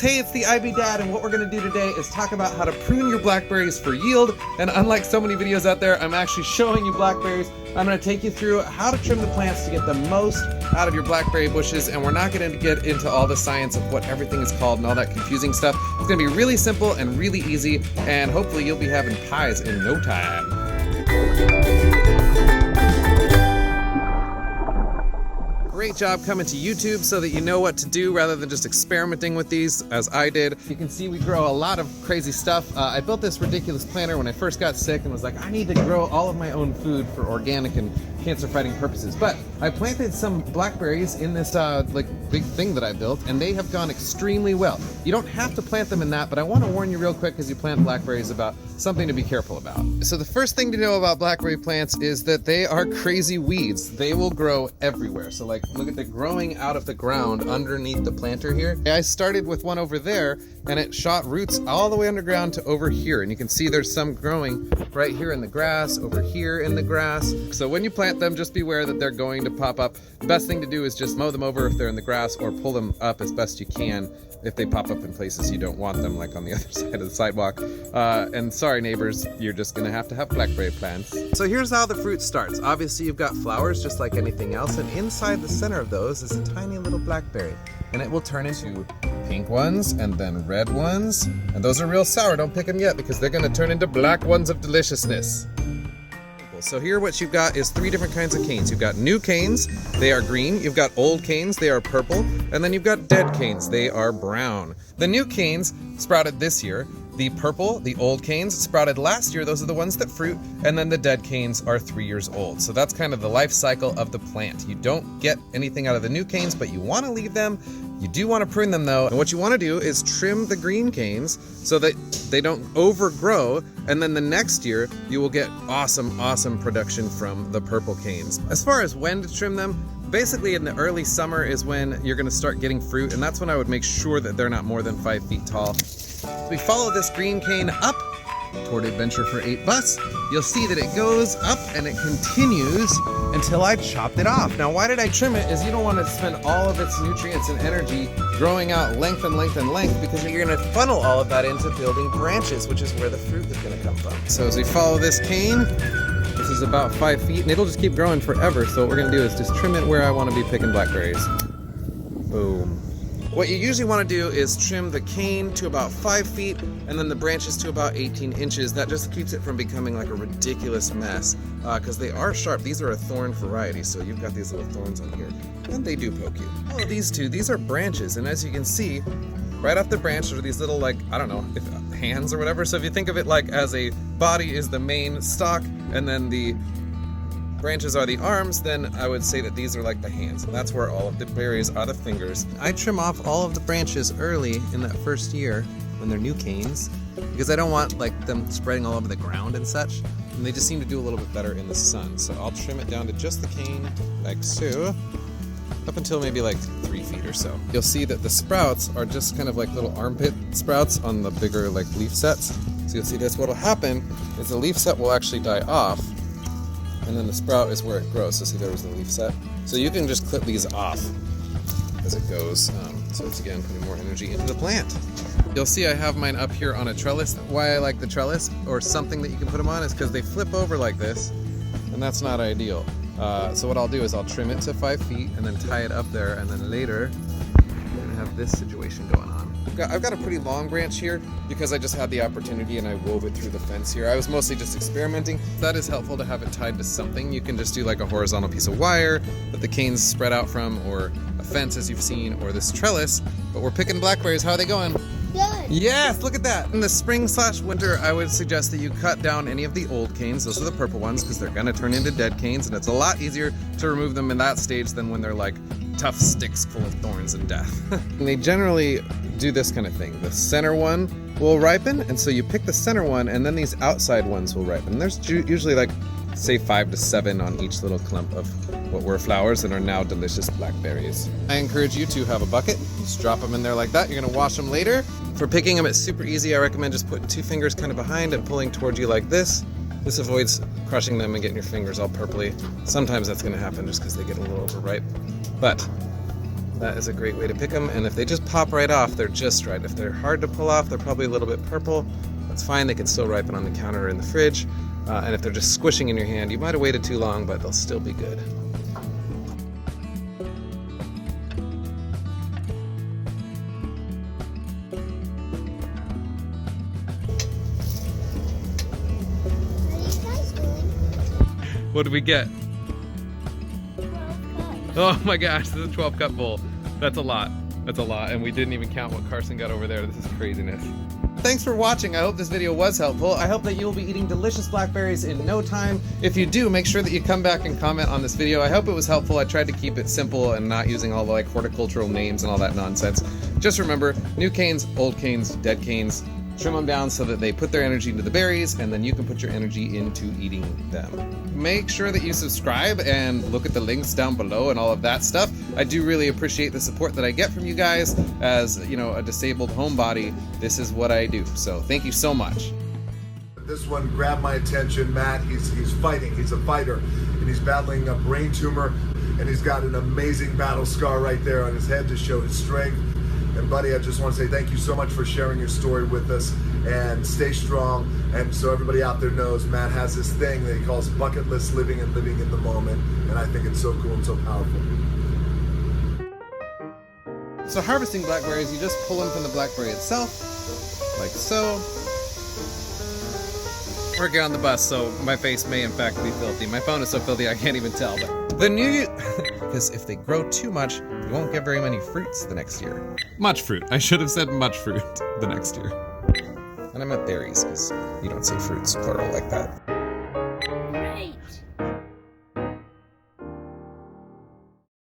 Hey, it's the IB Dad, and what we're going to do today is talk about how to prune your blackberries for yield. And unlike so many videos out there, I'm actually showing you blackberries. I'm going to take you through how to trim the plants to get the most out of your blackberry bushes, and we're not going to get into all the science of what everything is called and all that confusing stuff. It's going to be really simple and really easy, and hopefully you'll be having pies in no time. Great job coming to YouTube so that you know what to do rather than just experimenting with these as I did. You can see we grow a lot of crazy stuff. I built this ridiculous planter when I first got sick and was like, I need to grow all of my own food for organic and cancer fighting purposes. But I planted some blackberries in this big thing that I built, and they have gone extremely well. You don't have to plant them in that, but I want to warn you real quick as you plant blackberries about something to be careful about. So the first thing to know about blackberry plants is that they are crazy weeds. They will grow everywhere. So like, look at the growing out of the ground underneath the planter here. I started with one over there and it shot roots all the way underground to over here. And you can see there's some growing right here in the grass, over here in the grass. So when you plant them, just beware that they're going to pop up. The best thing to do is just mow them over if they're in the grass, or pull them up as best you can if they pop up in places you don't want them, like on the other side of the sidewalk. And sorry neighbors, you're just gonna have to have blackberry plants. So here's how the fruit starts. Obviously you've got flowers just like anything else, and inside the center of those is a tiny little blackberry. And it will turn into pink ones and then red ones. And those are real sour, don't pick them yet because they're gonna turn into black ones of deliciousness. So here what you've got is 3 different kinds of canes. You've got new canes, they are green. You've got old canes, they are purple. And then you've got dead canes, they are brown. The new canes sprouted this year. The purple, the old canes, sprouted last year. Those are the ones that fruit. And then the dead canes are 3 years old. So that's kind of the life cycle of the plant. You don't get anything out of the new canes, but you want to leave them. You do want to prune them though, and what you want to do is trim the green canes so that they don't overgrow, and then the next year you will get awesome production from the purple canes. As far as when to trim them, basically in the early summer is when you're going to start getting fruit, and that's when I would make sure that they're not more than 5 feet tall. So we follow this green cane up toward Adventure for 8 Bus. You'll see that it goes up and it continues until I chopped it off. Now why did I trim it is you don't want to spend all of its nutrients and energy growing out length and length and length, because you're going to funnel all of that into building branches, which is where the fruit is going to come from. So as we follow this cane, this is about 5 feet and it'll just keep growing forever. So what we're going to do is just trim it where I want to be picking blackberries. Boom. What you usually want to do is trim the cane to about 5 feet and then the branches to about 18 inches. That just keeps it from becoming like a ridiculous mess, because they are sharp. These are a thorn variety, so you've got these little thorns on here and they do poke you. Oh, these two, these are branches, and as you can see, right off the branch are these little, like, I don't know, hands or whatever. So if you think of it like as a body is the main stalk and then the branches are the arms, then I would say that these are like the hands, and that's where all of the berries are the fingers. I trim off all of the branches early in that first year when they're new canes, because I don't want like them spreading all over the ground and such, and they just seem to do a little bit better in the sun. So I'll trim it down to just the cane, like so, up until maybe like 3 feet or so. You'll see that the sprouts are just kind of like little armpit sprouts on the bigger like leaf sets. So you'll see this, what'll happen is the leaf set will actually die off, and then the sprout is where it grows. So see, there was the leaf set. So you can just clip these off as it goes. So it's again putting more energy into the plant. You'll see I have mine up here on a trellis. Why I like the trellis or something that you can put them on is because they flip over like this, and that's not ideal. So what I'll do is I'll trim it to 5 feet and then tie it up there, and then later we're gonna have this situation going on. I've got a pretty long branch here because I just had the opportunity and I wove it through the fence here. I was mostly just experimenting. That is helpful to have it tied to something. You can just do like a horizontal piece of wire that the canes spread out from, or a fence as you've seen, or this trellis. But we're picking blackberries. How are they going? Good. Yes, look at that. In the spring/winter, I would suggest that you cut down any of the old canes. Those are the purple ones because they're gonna turn into dead canes, and it's a lot easier to remove them in that stage than when they're like tough sticks full of thorns and death. And they generally do this kind of thing. The center one will ripen, and so you pick the center one, and then these outside ones will ripen. And there's usually like, say 5 to 7 on each little clump of what were flowers and are now delicious blackberries. I encourage you to have a bucket, just drop them in there like that. You're gonna wash them later. For picking them, it's super easy. I recommend just putting 2 fingers kind of behind and pulling towards you like this. This avoids crushing them and getting your fingers all purpley. Sometimes that's gonna happen just because they get a little overripe. But that is a great way to pick them. And if they just pop right off, they're just right. If they're hard to pull off, they're probably a little bit purple. That's fine, they can still ripen on the counter or in the fridge. And if they're just squishing in your hand, you might have waited too long, but they'll still be good. What did we get? 12 cups. Oh my gosh, this is a 12 cup bowl. That's a lot. That's a lot. And we didn't even count what Carson got over there. This is craziness. Thanks for watching. I hope this video was helpful. I hope that you'll be eating delicious blackberries in no time. If you do, make sure that you come back and comment on this video. I hope it was helpful. I tried to keep it simple and not using all the like horticultural names and all that nonsense. Just remember, new canes, old canes, dead canes, trim them down so that they put their energy into the berries, and then you can put your energy into eating them. Make sure that you subscribe and look at the links down below and all of that stuff. I do really appreciate the support that I get from you guys. As, you know, a disabled homebody, this is what I do. So thank you so much. This one grabbed my attention. Matt, he's fighting. He's a fighter, and he's battling a brain tumor, and he's got an amazing battle scar right there on his head to show his strength. And buddy, I just want to say thank you so much for sharing your story with us, and stay strong. And so everybody out there knows, Matt has this thing that he calls bucket list living and living in the moment. And I think it's so cool and so powerful. So harvesting blackberries, you just pull them from the blackberry itself, like so. We're getting on the bus, so my face may in fact be filthy. My phone is so filthy I can't even tell. But the new, because if they grow too much, you won't get very many fruits the next year. Much fruit. I should have said much fruit the next year. And I meant berries, because you don't say fruits plural like that.